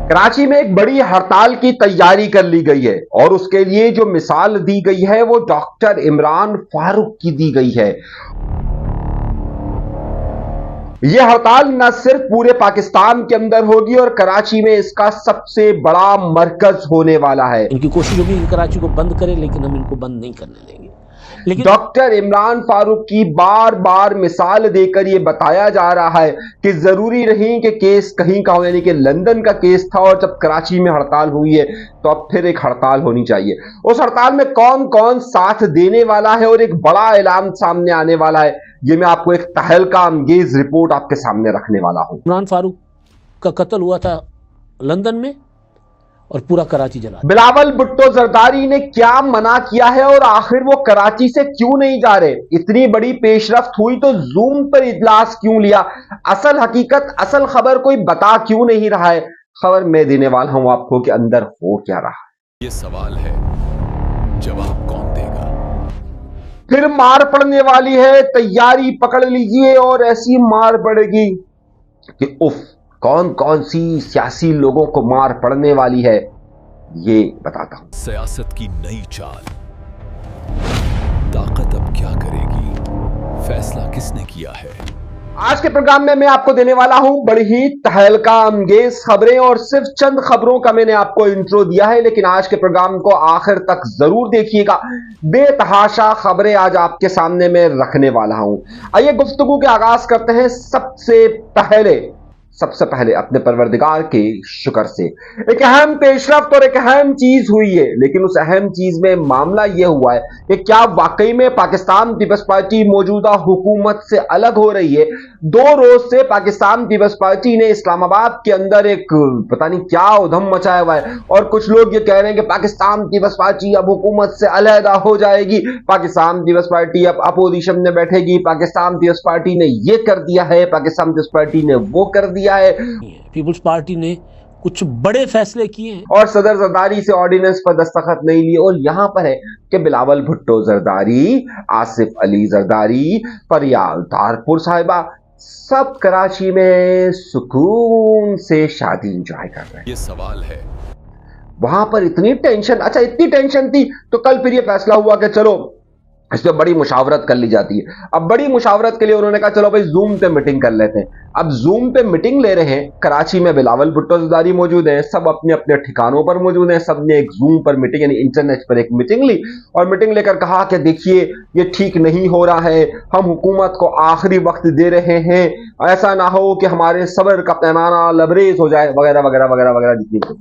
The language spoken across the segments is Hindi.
कराची में एक बड़ी हड़ताल की तैयारी कर ली गई है और उसके लिए जो मिसाल दी गई है वो डॉक्टर इमरान फारूक की दी गई है। यह हड़ताल न सिर्फ पूरे पाकिस्तान के अंदर होगी और कराची में इसका सबसे बड़ा मरकज होने वाला है। इनकी कोशिश होगी कि कराची को बंद करें, लेकिन हम इनको बंद नहीं करने देंगे। लेकिन डॉक्टर इमरान फारूक की बार बार मिसाल देकर यह बताया जा रहा है कि जरूरी नहीं कि केस कहीं का हो, यानी कि लंदन का केस था और जब कराची में हड़ताल हुई है तो अब फिर एक हड़ताल होनी चाहिए। उस हड़ताल में कौन कौन साथ देने वाला है और एक बड़ा ऐलान सामने आने वाला है, ये मैं आपको एक तहलका अंगेज रिपोर्ट आपके सामने रखने वाला हूं। इमरान फारूक का कत्ल हुआ था लंदन में और पूरा कराची जला। बिलावल भुट्टो जरदारी ने क्या मना किया है और आखिर वो कराची से क्यों नहीं जा रहे? इतनी बड़ी पेशरफ्त हुई तो जूम पर इजलास क्यों लिया? असल हकीकत, असल खबर कोई बता क्यों नहीं रहा है? खबर मैं देने वाला हूं आपको कि अंदर हो क्या रहा है। ये सवाल है, जवाब कौन देगा? फिर मार पड़ने वाली है, तैयारी पकड़ लीजिए और ऐसी मार पड़ेगी कि उफ, कौन कौन सी सियासी लोगों को मार पड़ने वाली है ये बताता हूं। सियासत की नई चाल, ताकत अब क्या करेगी, फैसला किसने किया है? आज के प्रोग्राम में मैं आपको देने वाला हूं बड़ी ही तहलका अंगेज खबरें और सिर्फ चंद खबरों का मैंने आपको इंट्रो दिया है, लेकिन आज के प्रोग्राम को आखिर तक जरूर देखिएगा। बेतहाशा खबरें आज आपके सामने मैं रखने वाला हूं। आइए गुफ्तगू के आगाज करते हैं। सबसे पहले अपने परवरदिगार के शुक्र से एक अहम पेशरफ्त और एक अहम चीज हुई है, लेकिन उस अहम चीज में मामला यह हुआ है कि क्या वाकई में पाकिस्तान पीपल्स पार्टी मौजूदा हुकूमत से अलग हो रही है। 2 रोज से पाकिस्तान पीपल्स पार्टी ने इस्लामाबाद के अंदर एक पता नहीं क्या उधम मचाया हुआ है और कुछ लोग ये कह रहे हैं कि पाकिस्तान पीपल्स पार्टी अब हुकूमत से अलहदा हो जाएगी, पाकिस्तान पीपल्स पार्टी अब अपोजिशन में बैठेगी, पाकिस्तान पीपल्स पार्टी ने ये कर दिया है, पाकिस्तान पीपल्स पार्टी ने वो कर दिया है। पीपल्स पार्टी ने कुछ बड़े फैसले किए हैं और सदर जरदारी से ऑर्डिनेंस पर दस्तखत नहीं लिए और यहां पर है कि बिलावल भुट्टो जरदारी, आसिफ अली जरदारी, फरियाल तारपुर साहिबा सब कराची में सुकून से शादी एंजॉय कर रहे हैं। ये सवाल है, वहां पर इतनी टेंशन, अच्छा इतनी टेंशन थी तो कल फिर ये फैसला हुआ कि चलो इस पर बड़ी मुशावरत कर ली जाती है। अब बड़ी मुशावरत के लिए उन्होंने कहा चलो भाई जूम पे मीटिंग कर लेते हैं। अब जूम पे मीटिंग ले रहे हैं, कराची में बिलावल भुट्टो जरदारी मौजूद है, सब अपने अपने ठिकानों पर मौजूद हैं, सब ने एक जूम पर मीटिंग यानी इंटरनेट पर एक मीटिंग ली और मीटिंग लेकर कहा कि देखिए ये ठीक नहीं हो रहा है, हम हुकूमत को आखिरी वक्त दे रहे हैं, ऐसा ना हो कि हमारे सब्र का पैमाना लबरेज हो जाए, वगैरह वगैरह वगैरह वगैरह जितनी।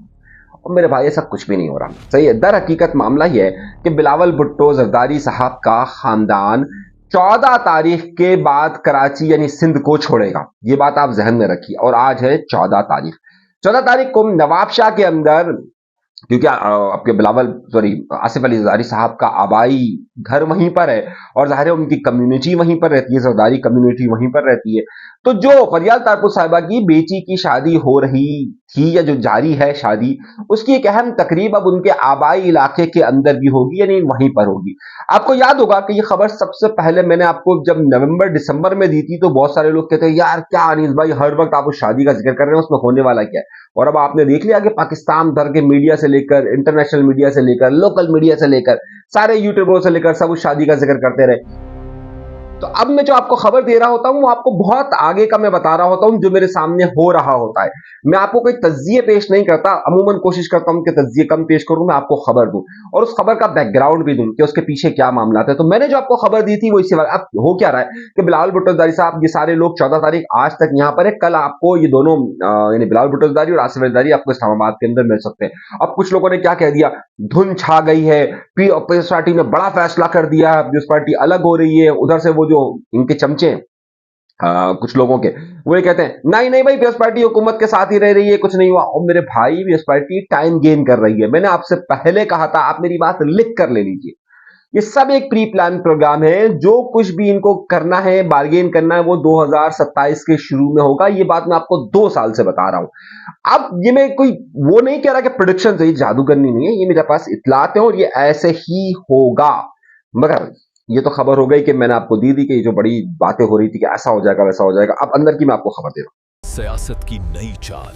और मेरे भाई ऐसा कुछ भी नहीं हो रहा, सही है। दर हकीकत मामला यह है कि बिलावल भुट्टो जरदारी साहब का खानदान 14 तारीख के बाद कराची यानी सिंध को छोड़ेगा, ये बात आप जहन में रखिए। और आज है 14 तारीख। 14 तारीख को नवाबशाह के अंदर, क्योंकि आपके आसिफ अली जरदारी साहब का आबाई घर वहीं पर है और जाहिर है उनकी कम्युनिटी वहीं पर रहती है, जरदारी कम्युनिटी वहीं पर रहती है। तो जो फरियाल तारपुर साहिबा की बेटी की शादी हो रही थी या जो जारी है शादी, उसकी एक अहम तकरीब अब उनके आबाई इलाके के अंदर भी होगी, यानी वहीं पर होगी। आपको याद होगा कि ये खबर सबसे पहले मैंने आपको जब नवंबर दिसंबर में दी थी तो बहुत सारे लोग कहते हैं यार क्या अनीस भाई हर वक्त आप उस शादी का जिक्र कर रहे हैं, उसमें होने वाला क्या है। और अब आपने देख लिया कि पाकिस्तान भर के मीडिया से लेकर, इंटरनेशनल मीडिया से लेकर, लोकल मीडिया से लेकर, सारे यूट्यूबरों से लेकर सब उस शादी का जिक्र करते रहे। तो अब मैं जो आपको खबर दे रहा होता हूं वो आपको बहुत आगे का मैं बता रहा होता हूं, जो मेरे सामने हो रहा होता है। मैं आपको कोई तज्जिए पेश नहीं करता, अमूमन कोशिश करता हूं कि तज्जिए कम पेश करूं, मैं आपको खबर दूं और उस खबर का बैकग्राउंड भी दूं कि उसके पीछे क्या मामला था। तो मैंने जो आपको खबर दी थी वो इसी वक्त। अब हो क्या रहा है कि बिलावल भुट्टो जरदारी साहब ये सारे लोग 14 तारीख आज तक यहां पर है, कल आपको ये दोनों यानी बिलावल भुट्टो जरदारी और आसिफ अली जरदारी आपको इस्लामाबाद के अंदर मिल सकते हैं। अब कुछ लोगों ने क्या कह दिया, धुन छा गई है, पीपल्स पार्टी ने बड़ा फैसला कर दिया, पीपल्स पार्टी अलग हो रही है। उधर से वो जो इनके चमचे कुछ लोगों के वो ये कहते हैं नहीं नहीं भाई पीपल्स पार्टी हुकूमत के साथ ही रह रही है, कुछ नहीं हुआ। और मेरे भाई पीपल्स पार्टी टाइम गेन कर रही है। मैंने आपसे पहले कहा था, आप मेरी बात लिख कर ले लीजिए, ये सब एक प्री प्लान प्रोग्राम है। जो कुछ भी इनको करना है, बार्गेन करना है, वो 2027 के शुरू में होगा। ये बात मैं आपको 2 साल से बता रहा हूं। अब ये मैं कोई वो नहीं कह रहा कि प्रेडिक्शन से जादूगरनी नहीं है, ये मेरे पास इतलात है और ये ऐसे ही होगा। मगर ये तो खबर हो गई कि मैंने आपको दी कि ये जो बड़ी बातें हो रही थी कि ऐसा हो जाएगा वैसा हो जाएगा। अब अंदर की मैं आपको खबर दे रहा हूं। सियासत की नई चाल,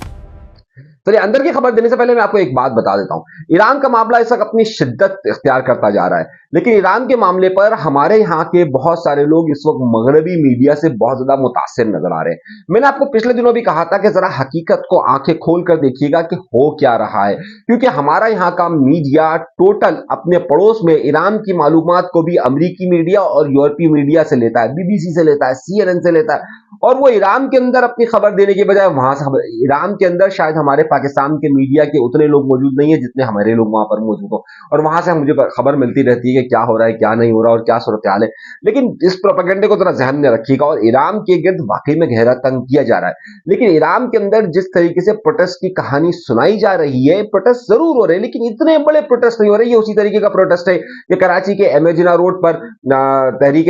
चलिए अंदर की खबर देने से पहले मैं आपको एक बात बता देता हूं। ईरान का मामला इस वक्त अपनी शिद्दत इख्तियार करता जा रहा है, लेकिन ईरान के मामले पर हमारे यहाँ के बहुत सारे लोग इस वक्त मगरबी मीडिया से बहुत ज्यादा मुतासिर नजर आ रहे हैं। मैंने आपको पिछले दिनों भी कहा था कि जरा हकीकत को आंखें खोल कर देखिएगा कि हो क्या रहा है, क्योंकि हमारा यहाँ का मीडिया टोटल अपने पड़ोस में ईरान की मालूमात को भी अमरीकी मीडिया और यूरोपीय मीडिया से लेता है, बीबीसी से लेता है, CNN से लेता है, और वो ईरान के अंदर अपनी खबर देने के बजाय वहां से ईरान के अंदर शायद हमारे पाकिस्तान के मीडिया के उतने लोग मौजूद नहीं है जितने हमारे लोग वहां पर मौजूद हो, और वहां से मुझे खबर मिलती रहती है कि क्या हो रहा है, क्या नहीं हो रहा और क्या सूरत हाल है। लेकिन इस प्रोपेगेंडे को जरा ध्यान में रखिएगा, और ईरान के गिर्द वाकई में गहरा तंग किया जा रहा है। लेकिन ईरान के अंदर जिस तरीके से प्रोटेस्ट की कहानी सुनाई जा रही है, प्रोटेस्ट जरूर हो रहे हैं लेकिन इतने बड़े प्रोटेस्ट नहीं हो रहे। ये उसी तरीके का प्रोटेस्ट है कि कराची के एमेजिना रोड पर तहरीक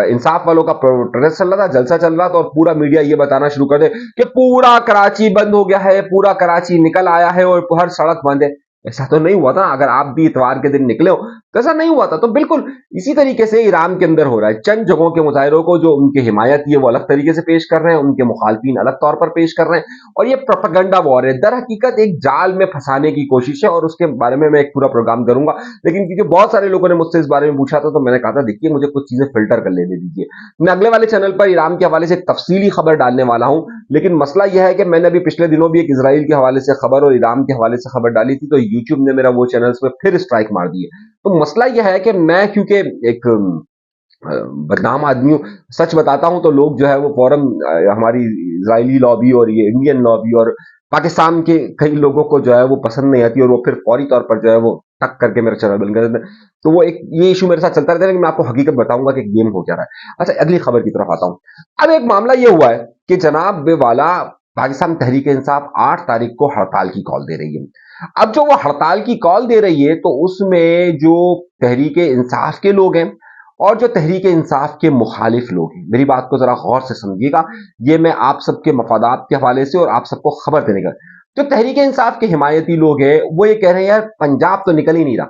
इंसाफ वालों का प्रोटेस्ट चल रहा था, जलसा चल रहा था, और पूरा मीडिया ये बताना शुरू कर दे कि पूरा कराची बंद हो गया है, पूरा कराची निकल आया है और हर सड़क बंद है। ऐसा तो नहीं हुआ था। अगर आप भी इतवार के दिन निकले हो तो ऐसा नहीं हुआ था। तो बिल्कुल इसी तरीके से ईरान के अंदर हो रहा है। चंद जगहों के मुजाहिरों को जो उनकी हिमायती है वो अलग तरीके से पेश कर रहे हैं, उनके मुखालफिन अलग तौर पर पेश कर रहे हैं, और ये प्रोपेगेंडा वॉर है। दर हकीकत एक जाल में फंसाने की कोशिश है, और उसके बारे में मैं एक पूरा प्रोग्राम करूंगा। लेकिन क्योंकि बहुत सारे लोगों ने मुझसे इस बारे में पूछा था तो मैंने कहा था देखिए मुझे कुछ चीजें फिल्टर कर लेने दीजिए। मैं अगले वाले चैनल पर ईरान के हवाले से एक तफसीली खबर डालने वाला हूं। लेकिन मसला यह है कि मैंने अभी पिछले दिनों भी एक इजराइल के हवाले से खबर और ईरान के हवाले से खबर डाली थी, तो यूट्यूब ने मेरा वो चैनल्स पे फिर स्ट्राइक मार दी है। तो मसला यह है कि मैं क्योंकि एक बदनाम आदमी हूं, सच बताता हूं तो लोग जो है वो फौरन हमारी इजरायली लॉबी और ये इंडियन लॉबी और पाकिस्तान के कई लोगों को जो है वो पसंद नहीं आती, और वो फिर फौरी तौर पर जो है वो टक करके मेरा चैनल बंद कर देते हैं। तो वो एक ये इशू मेरे साथ चलता रहता है, लेकिन मैं आपको हकीकत बताऊंगा कि गेम हो क्या रहा है। अच्छा, अगली खबर की तरफ आता हूं। अब एक मामला ये हुआ है कि जनाब बेवाला पाकिस्तान तहरीक इंसाफ 8 तारीख को हड़ताल की कॉल दे रही है। अब जो वो हड़ताल की कॉल दे रही है तो उसमें जो तहरीक इंसाफ के लोग हैं और जो तहरीक इंसाफ के मुखालिफ लोग हैं, मेरी बात को जरा गौर से समझिएगा, ये मैं आप सबके मफादात के हवाले से और आप सबको खबर देने का। जो तहरीक इंसाफ के हिमायती लोग हैं वो ये कह रहे हैं यार पंजाब तो निकल ही नहीं रहा,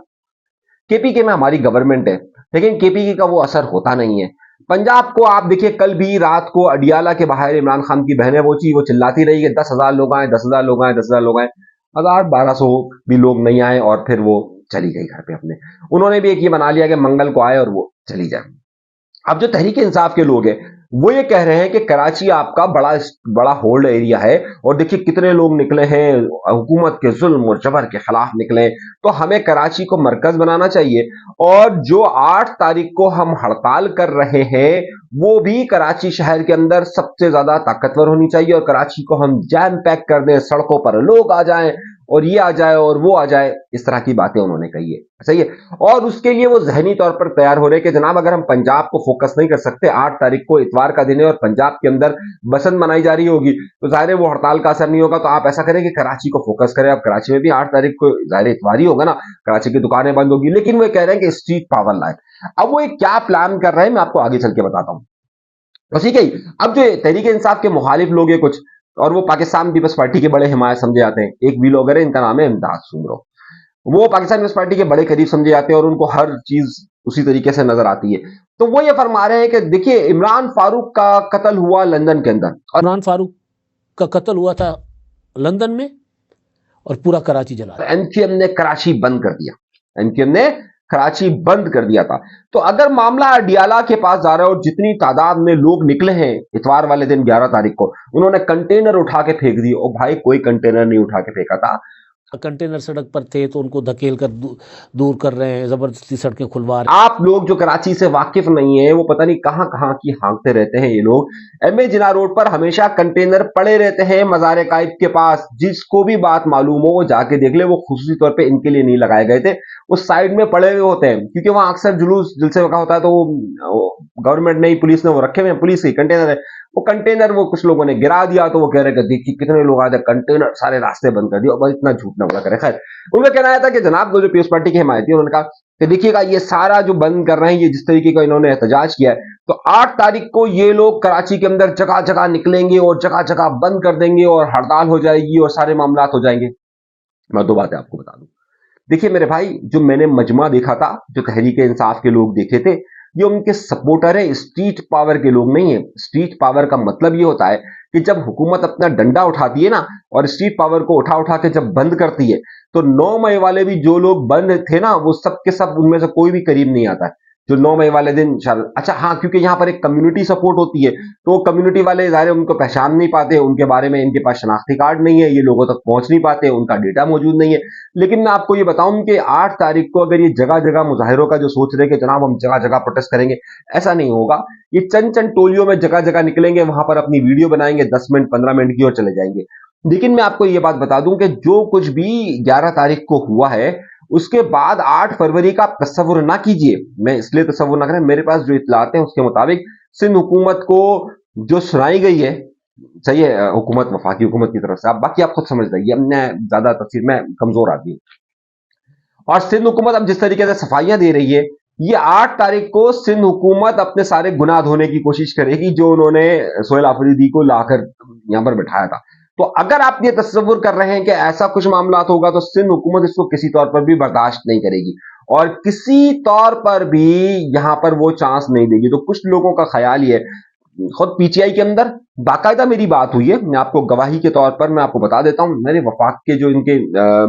केपीके में हमारी गवर्नमेंट है लेकिन केपीके का वो असर होता नहीं है। पंजाब को आप देखिए, कल भी रात को अडियाला के बाहर इमरान खान की बहनें वो चिल्लाती रही कि 10,000 लोग आए, 10,000 लोग आए, 10,000 लोग आए। 1,000-1,200 भी लोग नहीं आए और फिर वो चली गई घर पे अपने। उन्होंने भी एक ये बना लिया कि मंगल को आए और वो चली जाए। अब जो तहरीक इंसाफ के लोग हैं वो ये कह रहे हैं कि कराची आपका बड़ा होल्ड एरिया है, और देखिए कितने लोग निकले हैं हुकूमत के जुल्म और जबर के खिलाफ निकले, तो हमें कराची को मरकज बनाना चाहिए, और जो 8 तारीख को हम हड़ताल कर रहे हैं वो भी कराची शहर के अंदर सबसे ज्यादा ताकतवर होनी चाहिए, और कराची को हम जैम पैक कर दें, सड़कों पर लोग आ जाएं और ये आ जाए और वो आ जाए। इस तरह की बातें उन्होंने कही है, सही है। और उसके लिए वो जहनी तौर पर तैयार हो रहे कि जनाब अगर हम पंजाब को फोकस नहीं कर सकते, 8 तारीख को इतवार का दिन है और पंजाब के अंदर बसंत मनाई जा रही होगी, तो जाहिर है वो हड़ताल का असर नहीं होगा। तो आप ऐसा करें कि कराची को फोकस करें। अब कराची में भी 8 तारीख को जाहिर इतवार ही होगा ना, कराची की दुकानें बंद होगी, लेकिन वो कह रहे हैं कि स्ट्रीट पावर लाए। अब वो क्या प्लान कर रहे हैं मैं आपको आगे चल के बताता हूं। तो ठीक है, अब जो तहरीक इंसाफ के मुखालिफ लोग हैं कुछ, और वो पाकिस्तान पीपल्स पार्टी के बड़े हिमायत समझे जाते हैं। एक व्लॉगर है, इनका नाम है इमदाद सुमरो, वो पाकिस्तान पीपल्स पार्टी के बड़े करीब समझे जाते हैं और उनको हर चीज उसी तरीके से नजर आती है। तो वो ये फरमा रहे हैं कि देखिए इमरान फारूक का कत्ल हुआ लंदन के अंदर, और इमरान फारूक का कत्ल हुआ था लंदन में और पूरा कराची जला दिया। एमक्यूएम ने कराची बंद कर दिया, एमक्यूएम ने कराची बंद कर दिया था। तो अगर मामला अडियाला के पास जा रहा है और जितनी तादाद में लोग निकले हैं इतवार वाले दिन 11 तारीख को, उन्होंने कंटेनर उठा के फेंक दिए। और भाई कोई कंटेनर नहीं उठा के फेंका था, कंटेनर सड़क पर थे तो उनको धकेल कर दूर कर रहे हैं, जबरदस्ती सड़कें खुलवा रहे हैं। आप लोग जो कराची से वाकिफ नहीं है वो पता नहीं कहां कहां की हाँकते रहते हैं ये लोग। एमए जिना रोड पर हमेशा कंटेनर पड़े रहते हैं मज़ार कायब के पास, जिसको भी बात मालूम हो वो जाके देख ले, वो खुसूसी तौर पे इनके लिए नहीं लगाए गए थे, उस साइड में पड़े हुए होते हैं, क्योंकि वहां अक्सर जुलूस जलसे का होता है, तो वो गवर्नमेंट ने पुलिस ने वो रखे हुए हैं, पुलिस ही कंटेनर है। वो कंटेनर वो कुछ लोगों ने गिरा दिया, तो वो कह रहे देखिए कितने लोग आए थे, कंटेनर सारे रास्ते बंद कर दिए, और इतना झूठ ना बोला करे। खैर, उनका कहना था कि जनाब जो पीपल्स पार्टी के हिमायती, उन्होंने कहा कि देखिएगा ये सारा जो बंद कर रहे हैं, ये जिस तरीके का इन्होंने एहतजाज किया है, तो 8 तारीख को ये लोग कराची के अंदर जगह जगह निकलेंगे और जगह जगह बंद कर देंगे और हड़ताल हो जाएगी और सारे मामला हो जाएंगे। मैं 2 बातें आपको बता दूं। देखिए मेरे भाई, जो मैंने मजमा देखा था, जो तहरीक इंसाफ के लोग देखे थे, ये उनके सपोर्टर है, स्ट्रीट पावर के लोग नहीं है। स्ट्रीट पावर का मतलब ये होता है कि जब हुकूमत अपना डंडा उठाती है ना और स्ट्रीट पावर को उठा उठा के जब बंद करती है, तो 9 मई वाले भी जो लोग बंद थे ना, वो सब के सब उनमें से कोई भी करीब नहीं आता है जो 9 मई वाले दिन अच्छा हाँ, क्योंकि यहाँ पर एक कम्युनिटी सपोर्ट होती है, तो कम्युनिटी वाले ज़ाहिर है उनको पहचान नहीं पाते, उनके बारे में इनके पास शनाख्ती कार्ड नहीं है, ये लोगों तक पहुंच नहीं पाते, उनका डेटा मौजूद नहीं है। लेकिन मैं आपको ये बताऊं कि 8 तारीख को अगर ये जगह जगह मुजाहिरों का जो सोच रहे कि जनाब हम जगह जगह प्रोटेस्ट करेंगे, ऐसा नहीं होगा। ये चंद चंद टोलियों में जगह जगह निकलेंगे, वहां पर अपनी वीडियो बनाएंगे 10 मिनट 15 मिनट की और चले जाएंगे। लेकिन मैं आपको ये बात बता दूं कि जो कुछ भी 11 तारीख को हुआ है, उसके बाद 8 फरवरी का आप तस्वुर ना कीजिए। मैं इसलिए तस्वुर ना करें, मेरे पास जो इत्तलात हैं उसके मुताबिक सिंध हुकूमत को जो सुनाई गई है, सही है, हुकूमत वफाकी हुकूमत की तरफ से, आप बाकी आप खुद समझ जाइए, मैं ज्यादा तफसीर में कमजोर आदमी हूं। और सिंध हुकूमत अब जिस तरीके से सफाइयां दे रही है, ये 8 तारीख को सिंध हुकूमत अपने सारे गुनाह धोने की कोशिश करेगी जो उन्होंने सोहेल आफरीदी को लाकर यहां पर बिठाया था। तो अगर आप ये तस्वुर कर रहे हैं कि ऐसा कुछ मामला होगा, तो सिंध हुकूमत इसको किसी तौर पर भी बर्दाश्त नहीं करेगी और किसी तौर पर भी यहां पर वो चांस नहीं देगी। तो कुछ लोगों का ख्याल ये, खुद पीटीआई के अंदर बाकायदा मेरी बात हुई है, मैं आपको गवाही के तौर पर मैं आपको बता देता हूं, मेरे वफाक के जो इनके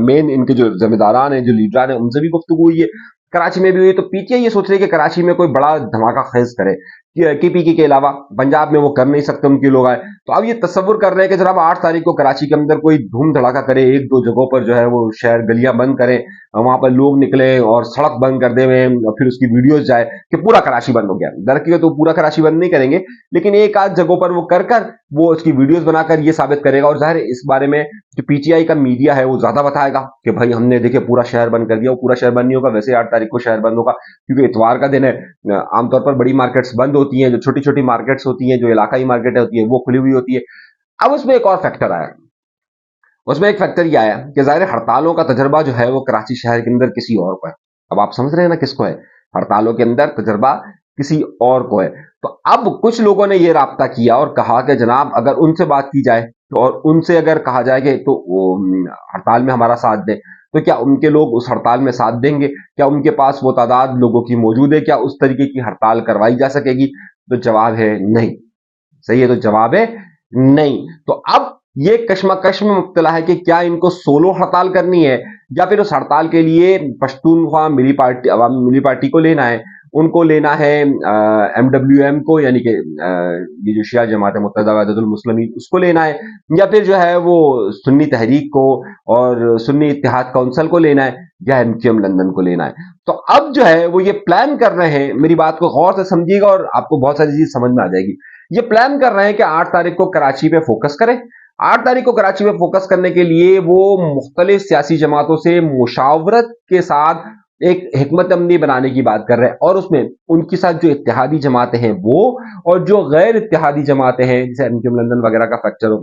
मेन इनके जो जिम्मेदारान हैं, जो लीडर हैं, उनसे भी गुफ्तगू हुई है, कराची में भी हुई। तो पीटीआई ये सोच रही है कि कराची में कोई बड़ा धमाका खेज करे, केपीके के अलावा पंजाब में वो कर नहीं सकते, उनके लोग आए। तो अब ये तस्वुर कर रहे हैं कि जनाब 8 तारीख को कराची के अंदर कोई धूम धड़ाका करे, एक दो जगहों पर जो है वो शहर गलियां बंद करें, वहां पर लोग निकले और सड़क बंद कर दे, फिर उसकी वीडियोज जाए कि पूरा कराची बंद हो गया। दरअसल तो पूरा कराची बंद नहीं करेंगे, लेकिन एक आध जगहों पर वो कर कर वो उसकी वीडियोज बनाकर ये साबित करेगा। और जाहिर इस बारे में जो पीटीआई का मीडिया है वो ज्यादा बताएगा कि भाई हमने देखिए पूरा शहर बंद कर दिया। वो पूरा शहर बंद नहीं होगा, वैसे 8 तारीख को शहर बंद होगा क्योंकि इतवार का दिन है, आमतौर पर बड़ी मार्केट्स बंद होती हैं, जो छोटी छोटी मार्केट्स होती हैं, जो इलाकाई मार्केट होती है, वो खुली हुई होती है। अब उसमें एक और फैक्टर आया, उसमें एक फैक्टर ये आया कि जाहिर हड़तालों का तजर्बा जो है वो कराची शहर के अंदर किसी और को है। अब आप समझ रहे हैं ना किसको है, हड़तालों के अंदर तजर्बा किसी और को है। तो अब कुछ लोगों ने ये राब्ता किया और कहा कि जनाब अगर उनसे बात की जाए तो, और उनसे अगर कहा जाए कि तो हड़ताल में हमारा साथ दें, तो क्या उनके लोग उस हड़ताल में साथ देंगे? क्या उनके पास वो तादाद लोगों की मौजूद है? क्या उस तरीके की हड़ताल करवाई जा सकेगी? तो जवाब है नहीं। सही है, तो जवाब है नहीं। तो अब ये कश्मकश में मुब्तला है कि क्या इनको सोलो हड़ताल करनी है या फिर उस हड़ताल के लिए पश्तूनख्वा मिली पार्टी, अवामी मिली पार्टी को लेना है, उनको लेना है एमडब्ल्यूएम को, यानी कि ये जो शिया जमात है मुत्तहिदा वहदतुल मुस्लिमीन, उसको लेना है, या फिर जो है वो सुन्नी तहरीक को और सुन्नी इत्तेहाद काउंसिल को लेना है, या एमक्यूएम लंदन को लेना है। तो अब जो है वो ये प्लान कर रहे हैं, मेरी बात को गौर से समझिएगा और आपको बहुत सारी चीज समझ में आ जाएगी। ये प्लान कर रहे हैं कि 8 तारीख को कराची पे फोकस करें। 8 तारीख को कराची में फोकस करने के लिए वो मुख्तलिफ सियासी जमातों से मुशावरत के साथ एक हिकमत अमली बनाने की बात कर रहे हैं और उसमें उनके साथ जो इत्तेहादी जमातें हैं वो और जो गैर इत्तेहादी जमातें हैं जैसे एमक्यूएम लंदन वगैरह का फैक्चर,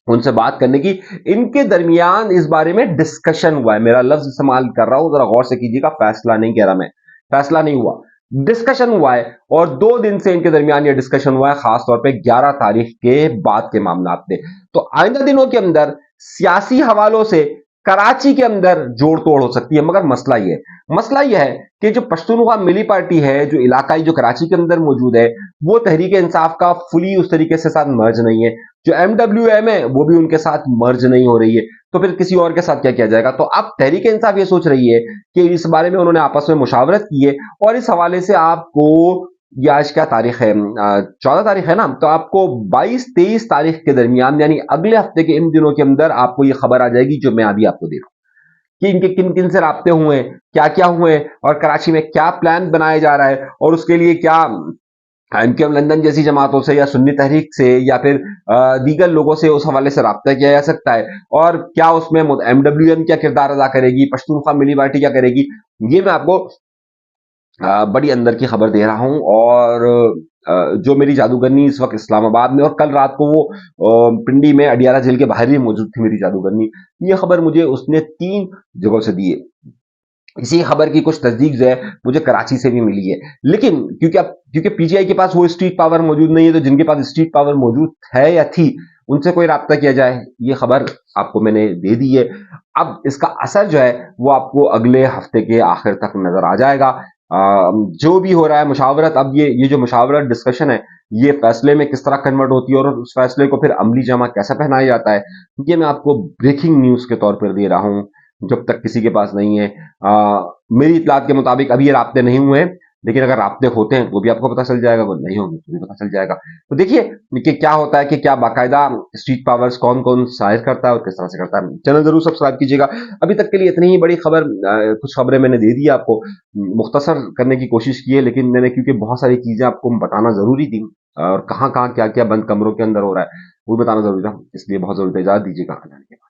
उनसे बात करने की, इनके दरमियान इस बारे में डिस्कशन हुआ है। मेरा लफ्ज इस्तेमाल कर रहा हूं, जरा गौर से कीजिएगा, फैसला नहीं कह रहा मैं, फैसला नहीं हुआ, डिस्कशन हुआ है। और 2 दिन से इनके दरमियान यह डिस्कशन हुआ है, खासतौर पे 11 तारीख के बाद के मामला पे। तो आइंदा दिनों के अंदर सियासी हवालों से कराची के अंदर जोड़ तोड़ हो सकती है, मगर मसला यह है कि जो पश्तूनख्वा मिली पार्टी है, जो इलाकाई, जो कराची के अंदर मौजूद है, वो तहरीक इंसाफ का फुली उस तरीके से साथ मर्ज नहीं है। जो एमडब्ल्यूएम है वो भी उनके साथ मर्ज नहीं हो रही है, तो फिर किसी और के साथ क्या किया जाएगा? तो अब तहरीक इंसाफ ये सोच रही है कि इस बारे में उन्होंने आपस में मुशावरत की है और इस हवाले से आपको, ये आज क्या तारीख है, 14 तारीख है ना, तो आपको 22-23 तारीख के दरमियान यानी अगले हफ्ते के इन दिनों के अंदर आपको ये खबर आ जाएगी जो मैं अभी आपको दे रहा हूं कि इनके किन किन से राब्ते हुए, क्या क्या हुए और कराची में क्या प्लान बनाया जा रहा है और उसके लिए क्या एमक्यूएम लंदन जैसी जमातों से या सुन्नी तहरीक से या फिर दीगर लोगों से उस हवाले से राब्ता किया जा सकता है, और क्या उसमें एमडब्ल्यूएम क्या किरदार अदा करेगी, पश्तूनख्वा मिली पार्टी क्या करेगी। ये मैं आपको बड़ी अंदर की खबर दे रहा हूं। और जो मेरी जादूगरनी इस वक्त इस्लामाबाद में, और कल रात को वो पिंडी में अडियाला जेल के बाहर भी मौजूद थी मेरी जादूगरनी, ये खबर मुझे उसने 3 जगहों से दी है। इसी खबर की कुछ तस्दीक जो है मुझे कराची से भी मिली है, लेकिन क्योंकि पीजीआई के पास वो स्ट्रीट पावर मौजूद नहीं है, तो जिनके पास स्ट्रीट पावर मौजूद है या थी उनसे कोई राब्ता किया जाए, ये खबर आपको मैंने दे दी है। अब इसका असर जो है वो आपको अगले हफ्ते के आखिर तक नजर आ जाएगा। जो भी हो रहा है मुशावरत, अब ये जो मुशावरत डिस्कशन है ये फैसले में किस तरह कन्वर्ट होती है और उस फैसले को फिर अमली जामा कैसे पहनाया जाता है, ये मैं आपको ब्रेकिंग न्यूज के तौर पर दे रहा हूं, जब तक किसी के पास नहीं है। मेरी इतलात के मुताबिक अभी ये राब्ते नहीं हुए हैं, लेकिन अगर राब्ते होते हैं वो भी आपको पता चल जाएगा, वो नहीं होंगे तो भी पता चल जाएगा। तो देखिए कि क्या होता है, कि क्या बाकायदा स्ट्रीट पावर्स कौन कौन जाहिर करता है और किस तरह से करता है। चैनल जरूर सब्सक्राइब कीजिएगा। अभी तक के लिए इतनी ही बड़ी खबर, कुछ खबरें मैंने दे दी आपको, मुख्तसर करने की कोशिश की है, लेकिन मैंने क्योंकि बहुत सारी चीजें आपको बताना जरूरी थी और कहाँ कहाँ क्या क्या बंद कमरों के अंदर हो रहा है वो भी बताना जरूरी था, इसलिए बहुत जरूरी था। इजाजत दीजिएगा।